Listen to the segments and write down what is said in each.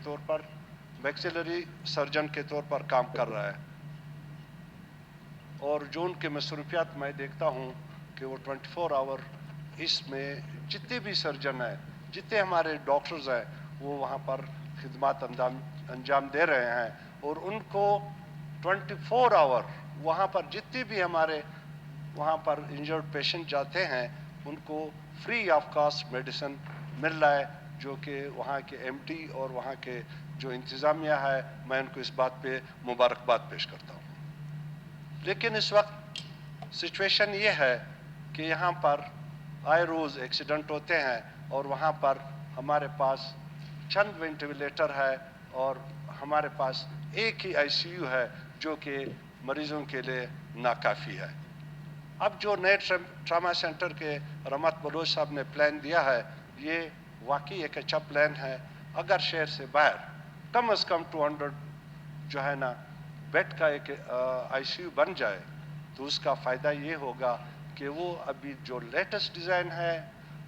طور پر, میکسلری سرجن کے طور پر کام کر رہا ہے, اور جو ان کے مصروفیات میں دیکھتا ہوں کہ وہ 24 آور اس میں جتنے بھی سرجن ہیں, جتنے ہمارے ڈاکٹرز ہیں, وہ وہاں پر خدمات انجام دے رہے ہیں, اور ان کو 24 آور وہاں پر جتنے بھی ہمارے وہاں پر انجرڈ پیشنٹ جاتے ہیں ان کو فری آف کاسٹ میڈیسن مل رہا ہے, جو کہ وہاں کے ایم ڈی اور وہاں کے جو انتظامیہ ہے, میں ان کو اس بات پہ مبارکباد پیش کرتا ہوں. لیکن اس وقت سچویشن یہ ہے کہ یہاں پر آئے روز ایکسیڈنٹ ہوتے ہیں, اور وہاں پر ہمارے پاس چند وینٹیلیٹر ہے, اور ہمارے پاس ایک ہی آئی سی یو ہے جو کہ مریضوں کے لیے ناکافی ہے. اب جو نئے ٹراما سینٹر کے رحمت بلوچ صاحب نے پلان دیا ہے, یہ واقعی ایک اچھا پلان ہے. اگر شہر سے باہر کم از کم 200 جو ہے نا بیڈ کا ایک آئی سی یو بن جائے, تو اس کا فائدہ یہ ہوگا کہ وہ ابھی جو لیٹسٹ ڈیزائن ہے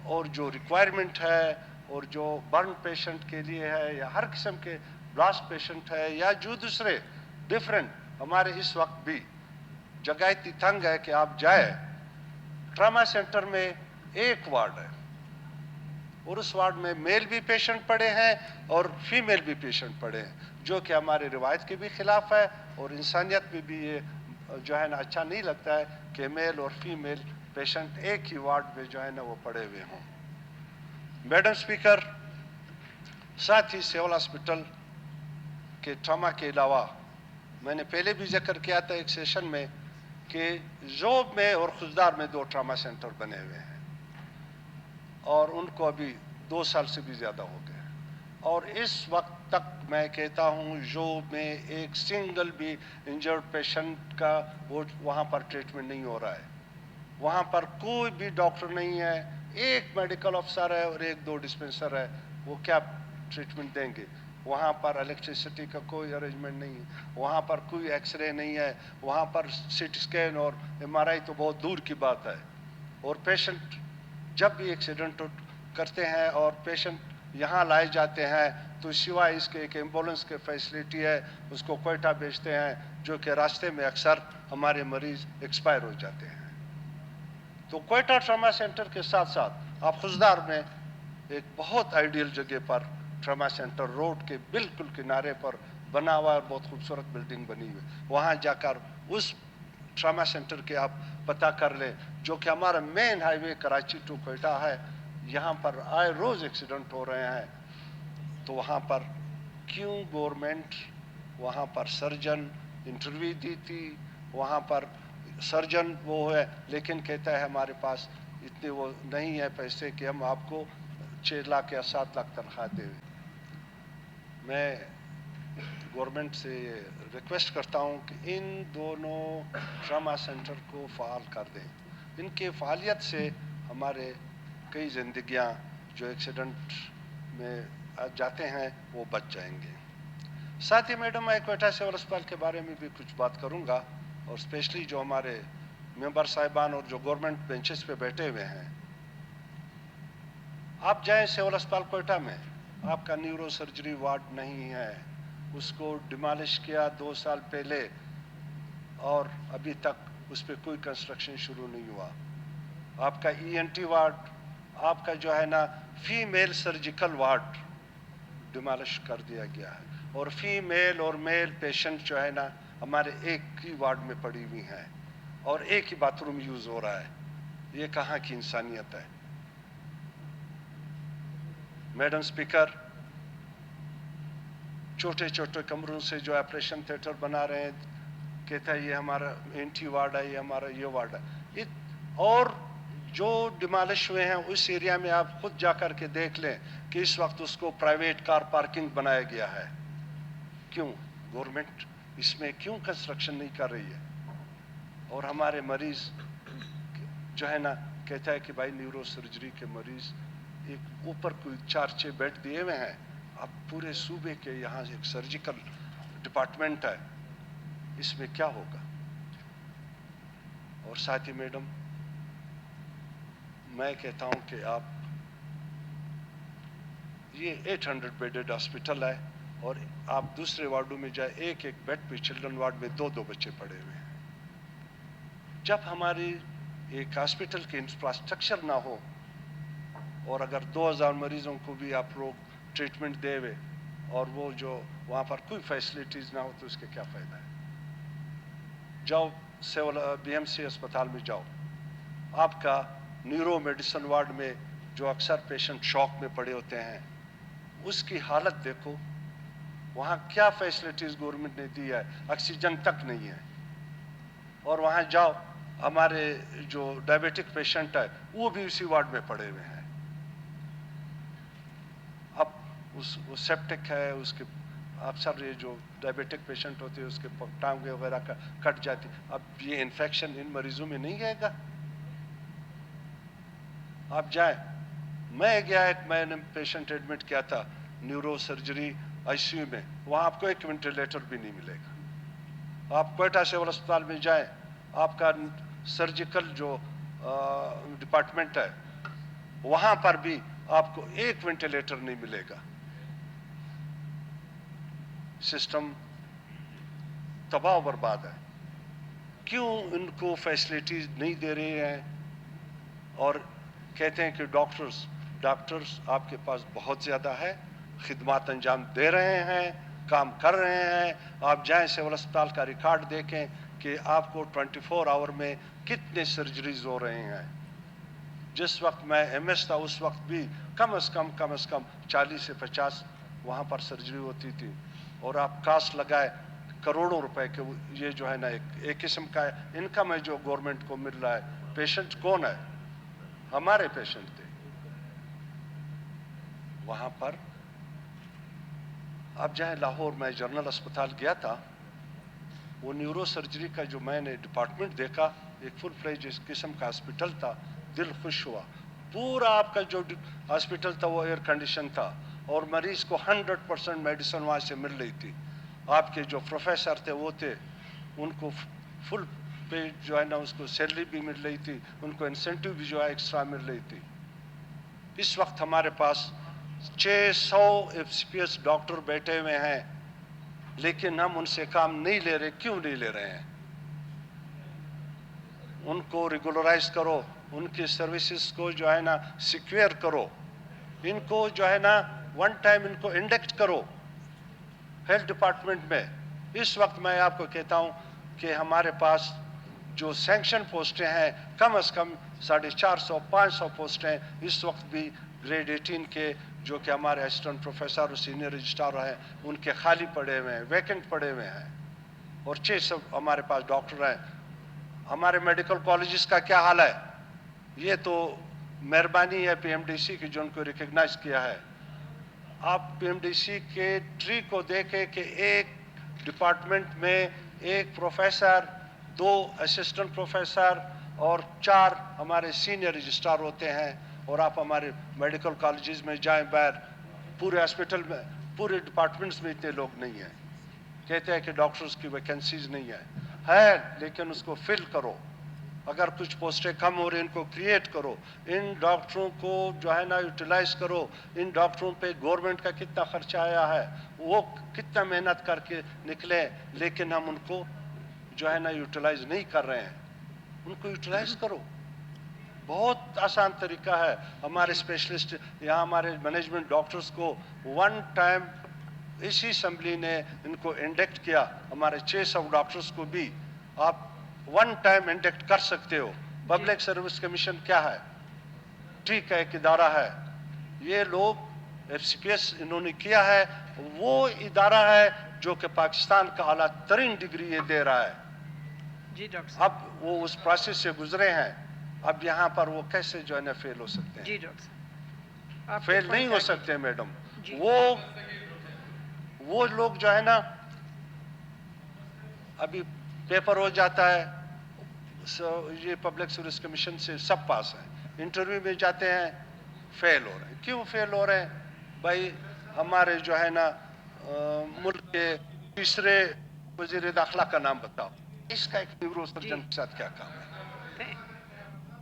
اور جو ریکوائرمنٹ ہے, اور جو برن پیشنٹ کے لیے ہے, یا ہر قسم کے بلاسٹ پیشنٹ ہے, یا جو دوسرے ڈفرینٹ, ہمارے اس وقت بھی جگہ اتنی تنگ ہے کہ آپ جائیں ٹراما سینٹر میں ایک وارڈ ہے, اور اس وارڈ میں میل بھی پیشنٹ پڑے ہیں اور فیمیل بھی پیشنٹ پڑے ہیں, جو کہ ہمارے روایت کے بھی خلاف ہے, اور انسانیت میں بھی یہ جو ہے نا اچھا نہیں لگتا ہے کہ میل اور فیمیل پیشنٹ ایک ہی وارڈ میں جو ہے نا وہ پڑے ہوئے ہوں. میڈم اسپیکر, ساتھ ہی سول ہاسپٹل کے ٹراما کے علاوہ میں نے پہلے بھی ذکر کیا تھا ایک سیشن میں کہ زوب میں اور خزدار میں 2 ٹراما سینٹر بنے ہوئے ہیں, اور ان کو ابھی 2 سال سے بھی زیادہ ہو گئے, اور اس وقت تک میں کہتا ہوں زوب میں ایک سنگل بھی انجرڈ پیشنٹ کا وہاں پر ٹریٹمنٹ نہیں ہو رہا ہے. وہاں پر کوئی بھی ڈاکٹر نہیں ہے, ایک میڈیکل افسر ہے اور 1-2 ڈسپنسر ہے, وہ کیا ٹریٹمنٹ دیں گے؟ وہاں پر الیکٹریسٹی کا کوئی ارینجمنٹ نہیں ہے, وہاں پر کوئی ایکس رے نہیں ہے, وہاں پر سی ٹی اسکین اور ایم آر آئی تو بہت دور کی بات ہے. اور پیشنٹ جب بھی ایکسیڈنٹ کرتے ہیں اور پیشنٹ یہاں لائے جاتے ہیں تو سوائے اس کے ایک ایمبولینس کے فیسلٹی ہے, اس کو کوئٹہ بھیجتے ہیں, جو کہ راستے میں اکثر ہمارے مریض ایکسپائر ہو جاتے ہیں. تو کوئٹہ ٹراما سینٹر کے ساتھ ساتھ آپ خزدار میں ایک بہت آئیڈیل جگہ پر ٹراما سینٹر روڈ کے بالکل کنارے پر بنا ہوا اور بہت خوبصورت بلڈنگ بنی ہوئی, وہاں جا کر اس ٹراما سینٹر کے آپ پتہ کر لیں, جو کہ ہمارا main highway Karachi to Quetta ہے. یہاں پر آئے روز ایکسیڈنٹ ہو رہے ہیں, تو وہاں پر کیوں گورنمنٹ وہاں پر سرجن انٹرویو دی تھی, وہاں پر سرجن وہ ہے, لیکن کہتا ہے ہمارے پاس اتنے وہ نہیں ہے پیسے کہ ہم آپ کو 6 لاکھ یا 7 لاکھ تنخواہ دیں. میں گورنمنٹ سے ریکویسٹ کرتا ہوں کہ ان دونوں ٹراما سینٹر کو فعال کر دیں. ان کے فعالیت سے ہمارے کئی زندگیاں جو ایکسیڈنٹ میں جاتے ہیں وہ بچ جائیں گے. ساتھ ہی میڈم میں کوئٹہ سول اسپتال کے بارے میں بھی کچھ بات کروں گا, اور اسپیشلی جو ہمارے ممبر صاحبان اور جو گورنمنٹ بینچز پہ بیٹھے ہوئے ہیں, آپ جائیں سول اسپتال کوئٹہ میں, آپ کا نیورو سرجری وارڈ نہیں ہے, اس کو ڈیمالش کیا 2 سال پہلے, اور ابھی تک اس پہ کوئی کنسٹرکشن شروع نہیں ہوا. آپ کا ای این ٹی وارڈ, آپ کا جو ہے نا فیمیل سرجیکل وارڈ ڈیمالش کر دیا گیا ہے, اور فیمیل اور میل پیشنٹ جو ہے نا ہمارے ایک ہی وارڈ میں پڑی ہوئی ہیں, اور ایک ہی باتھ روم یوز ہو رہا ہے. یہ کہاں کی انسانیت ہے؟ میڈم اسپیکر, چھوٹے چھوٹے کمروں سے جو آپریشن تھیٹر بنا رہے ہیں, کہتا ہے یہ ہمارا اینٹی وارڈ ہے, یہ ہمارا یہ وارڈ ہے. اور جو ڈیمالش ہوئے ہیں اس ایریا میں آپ خود جا کر کے دیکھ لیں کہ اس وقت اس کو پرائیویٹ کار پارکنگ بنایا گیا ہے. کیوں گورنمنٹ اس میں کیوں کنسٹرکشن نہیں کر رہی ہے؟ اور ہمارے مریض جو ہے نا کہتا ہے کہ بھائی نیورو سرجری کے مریض, ایک اوپر کوئی 4-6 بیڈ دیے ہوئے ہیں, اب پورے صوبے کے یہاں ایک سرجیکل ڈپارٹمنٹ ہے, اس میں کیا ہوگا؟ اور ساتھ ہی میڈم میں کہتا ہوں کہ آپ یہ 800 بیڈڈ ہاسپٹل ہے, और आप दूसरे वार्डों में जाए, एक एक बेड पे चिल्ड्रन वार्ड में 2-2 बच्चे पड़े हुए हैं। जब हमारी एक हॉस्पिटल के इंफ्रास्ट्रक्चर ना हो और अगर 2000 मरीजों को भी आप लोग ट्रीटमेंट देवे और वो जो वहाँ पर कोई फैसिलिटीज ना हो तो उसके क्या फायदा है। जाओ सिविल बीएमसी अस्पताल में जाओ, आपका न्यूरो मेडिसिन वार्ड में जो अक्सर पेशेंट शॉक में पड़े होते हैं उसकी हालत देखो, वहाँ क्या फैसिलिटीज गवर्नमेंट ने दी है, ऑक्सीजन तक नहीं है। और वहाँ जाओ, हमारे जो डायबिटिक पेशेंट है वो भी उसी वार्ड में पड़े हुए हैं। अब वो सेप्टिक है, उसके अक्सर ये जो डायबिटिक पेशेंट होते हैं उसके टांगे वगैरह का कट जाती, अब ये इन्फेक्शन इन मरीजों में नहीं आएगा। आप जाए, मैं गया, एक मैंने पेशेंट एडमिट किया था न्यूरो सर्जरी आईसीयू में, वहाँ आपको एक वेंटिलेटर भी नहीं मिलेगा। आप क्वेटा सिविल अस्पताल में जाए, आपका सर्जिकल जो डिपार्टमेंट है वहाँ पर भी आपको एक वेंटिलेटर नहीं मिलेगा। सिस्टम तबाह बर्बाद है। क्यों इनको फैसिलिटीज नहीं दे रहे हैं और कहते हैं कि डॉक्टर्स आपके पास बहुत ज़्यादा है, खिदमत अंजाम दे रहे हैं, काम कर रहे हैं। आप जाएं सिविल अस्पताल का रिकॉर्ड देखें कि आपको 24 आवर में कितने सर्जरीज हो रहे हैं। जिस वक्त मैं एमएस था उस वक्त भी कम से कम 40 से 50 वहाँ पर सर्जरी होती थी। और आप कास्ट लगाए करोड़ों रुपए के, ये जो है ना एक किस्म का इनकम है जो गवर्नमेंट को मिल रहा है। पेशेंट कौन है? हमारे पेशेंट थे वहां पर। अब चाहे लाहौर में जनरल अस्पताल गया था, वो न्यूरो सर्जरी का जो मैंने डिपार्टमेंट देखा, एक फुल फ्लेज इस किस्म का हॉस्पिटल था, दिल खुश हुआ। पूरा आपका जो हॉस्पिटल था वो एयर कंडीशन था और मरीज को 100% मेडिसिन वहां से मिल रही थी। आपके जो प्रोफेसर थे वो थे, उनको फुल पे जो है ना उसको सैलरी भी मिल रही थी, उनको इंसेंटिव भी जो है एक्स्ट्रा मिल रही थी। इस वक्त हमारे पास 600 एफसीपीएस डॉक्टर बैठे हुए हैं, लेकिन हम उनसे काम नहीं ले रहे। क्यों नहीं ले रहे हैं? उनको रेगुलराइज करो, उनकी सर्विसेज को जो है ना सिक्योर करो, इनको जो है ना वन टाइम इनको इंडेक्ट करो हेल्थ डिपार्टमेंट में। इस वक्त मैं आपको कहता हूं कि हमारे पास जो सैंक्शन पोस्टें हैं कम से कम 450-500 पोस्टें इस वक्त भी ग्रेड 18 के, जो कि हमारे असिस्टेंट प्रोफेसर और सीनियर रजिस्ट्रार हैं, उनके खाली पड़े हुए हैं, वैकेंट पड़े हुए हैं। और 600 हमारे पास डॉक्टर हैं। हमारे मेडिकल कॉलेजेस का क्या हाल है? ये तो मेहरबानी है पीएमडीसी की जो उनको रिकग्नाइज किया है। आप पीएमडीसी के ट्री को देखें कि एक डिपार्टमेंट में एक प्रोफेसर, 2 असिस्टेंट प्रोफेसर और 4 हमारे सीनियर रजिस्ट्रार होते हैं। और आप हमारे मेडिकल कॉलेजेस में जाएं, बाहर पूरे हॉस्पिटल में, पूरे डिपार्टमेंट्स में इतने लोग नहीं हैं। कहते हैं कि डॉक्टर्स की वैकेंसीज नहीं है, लेकिन उसको फिल करो। अगर कुछ पोस्टें कम हो रही, इनको क्रिएट करो, इन डॉक्टरों को जो है ना यूटिलाइज करो। इन डॉक्टरों पे गवर्नमेंट का कितना खर्चा आया है, वो कितना मेहनत करके निकले, लेकिन हम उनको जो है ना यूटिलाइज नहीं कर रहे हैं। उनको यूटिलाइज करो। बहुत आसान तरीका है। हमारे स्पेशलिस्ट यहाँ हमारे मैनेजमेंट डॉक्टर्स को वन टाइम इसी असेंबली ने इनको इंडेक्ट किया। हमारे 600 डॉक्टर्स को भी आप वन टाइम इंडेक्ट कर सकते हो। पब्लिक सर्विस कमीशन क्या है? ठीक है, एक इदारा है। ये लोग एफसीपीएस इन्होंने किया है, वो इदारा है जो कि पाकिस्तान का आला तरीन डिग्री ये दे रहा है। जी डॉक्टर। अब वो उस प्रोसेस से गुजरे हैं, अब यहाँ पर वो कैसे जो है ना फेल हो सकते हैं? जी डॉक्टर, फेल नहीं हो सकते मैडम। जी। वो लोग जो है ना, अभी पेपर हो जाता है, ये पब्लिक सर्विस कमीशन से सब पास है, इंटरव्यू में जाते हैं, फेल हो रहे हैं। क्यों फेल हो रहे हैं भाई? हमारे जो है ना मुल्क के तीसरे वजीर दाखिला का नाम बताओ, इसका एक न्यूरो सर्जन के साथ क्या काम है?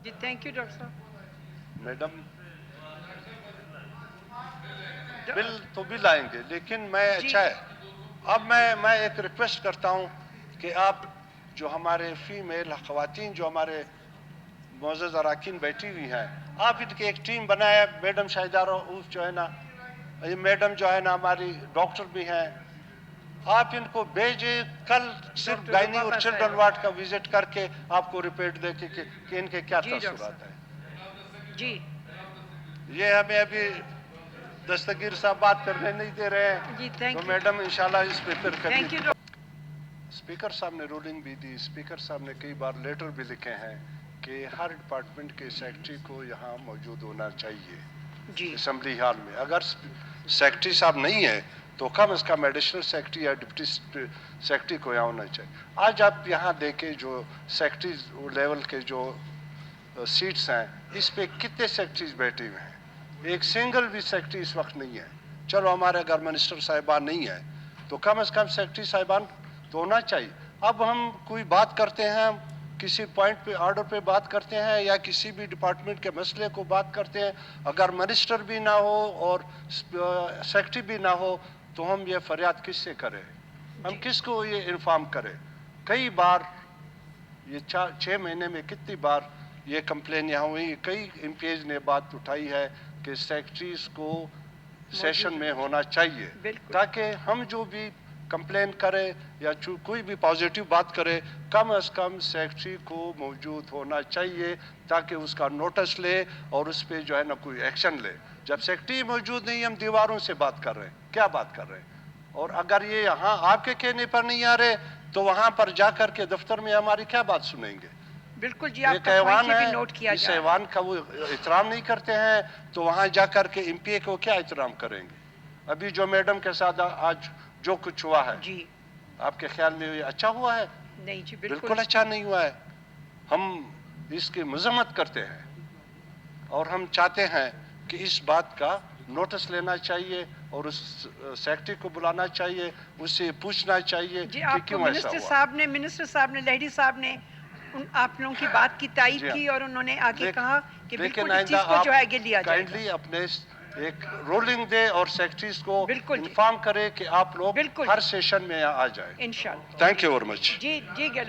जी थैंक यू डॉक्टर साहब। मैडम बिल तो भी लाएंगे, लेकिन मैं जी। अच्छा है। अब मैं एक रिक्वेस्ट करता हूं कि आप जो हमारे फीमेल खवातीन जो हमारे मोअज़्ज़ज़ अरकान बैठी हुई हैं, आप इनकी एक टीम बनाए। मैडम शाहिदा रऊफ जो है ना, ये मैडम जो है ना हमारी डॉक्टर भी हैं, आप इनको भेजें। कल सिर्फ डॉक्टर गायनी और रुबाबा चिल्ड्रन साहिबा। वार्ड का विजिट करके आपको रिपोर्ट दे कि इनके क्या जी डॉक्टर तसुरात है। जी ये हमें अभी दस्तगीर साहब बात करने नहीं दे रहे हैं, जी, thank तो you. मैडम इंशाल्लाह इस पे फिर थैंक यू कभी स्पीकर साहब ने रूलिंग भी दी। स्पीकर साहब ने कई बार लेटर भी लिखे हैं कि हर डिपार्टमेंट के सेक्रेटरी को यहाँ मौजूद होना चाहिए जी असम्बली हॉल में। अगर सेक्रेटरी साहब नहीं है तो कम से कम एडिशनल सेक्रेटरी या डिप्टी सेक्रेटरी को यहाँ होना चाहिए। आज आप यहाँ देखें जो सेक्रेटरी लेवल के जो सीट्स हैं, इस पे कितने सेक्रेटरीज बैठे हुए हैं, एक सिंगल भी सेक्रेटरी इस वक्त नहीं है। चलो हमारे अगर मिनिस्टर साहिबान नहीं है तो कम से कम सेक्रेटरी साहिबान तो होना चाहिए। अब हम कोई बात करते हैं, किसी पॉइंट पे ऑर्डर पे बात करते हैं या किसी भी डिपार्टमेंट के मसले को बात करते हैं, अगर मिनिस्टर भी ना हो और सेक्रेटरी भी ना हो तो हम ये फरियाद किससे करें, हम जी। किसको ये इन्फॉर्म करें। कई बार ये 6 महीने में कितनी बार ये कंप्लेन यहाँ हुई, कई एमपीज ने बात उठाई है कि सेक्रेटरीज को सेशन में होना चाहिए, बिल्कुल। ताकि हम जो भी कंप्लेन करें या कोई भी पॉजिटिव बात करे, कम से कम सेक्रेटरी को मौजूद होना चाहिए ताकि उसका नोटिस ले और उस पर जो है ना कोई एक्शन ले। जब सेक्रेटरी मौजूद नहीं, हम दीवारों से बात कर रहे हैं, क्या बात कर रहे हैं। और अगर ये यहाँ आपके कहने पर नहीं आ रहे तो वहाँ पर जा कर के दफ्तर में हमारी क्या बात सुनेंगे। बिल्कुल जी, एक आपका ऐवान पॉइंट ये भी है, नोट किया इस जाए। ऐवान का वो एहतराम नहीं करते हैं तो वहाँ जा कर के एमपीए को क्या एहतराम करेंगे। अभी जो मैडम के साथ आज जो कुछ हुआ है, जी आपके ख्याल में ये अच्छा हुआ है? नहीं जी बिल्कुल बिल्कुल अच्छा नहीं हुआ है। हम इसकी मजम्मत करते हैं और हम चाहते हैं कि इस बात का नोटिस लेना चाहिए और उस सेक्रेटरी को बुलाना चाहिए, उससे पूछना चाहिए जी। कि आपको क्यों ऐसा मिनिस्टर हुआ। साहब ने लहरी साहब ने आप लोगों की बात की तायीद जी हाँ। की और उन्होंने आके लेकिन- कहा कि लेकिन बिल्कुल इस आइंदा चीज को जो है आगे लिया जाएगा। काइंडली अपने एक रोलिंग दे और सेक्रेटरीज को बिल्कुल जी। इन्फॉर्म करे कि आप लोग बिल्कुल। हर सेशन में यहाँ आ जाए। इंशाल्लाह। Thank you very much. जी जी गहलोत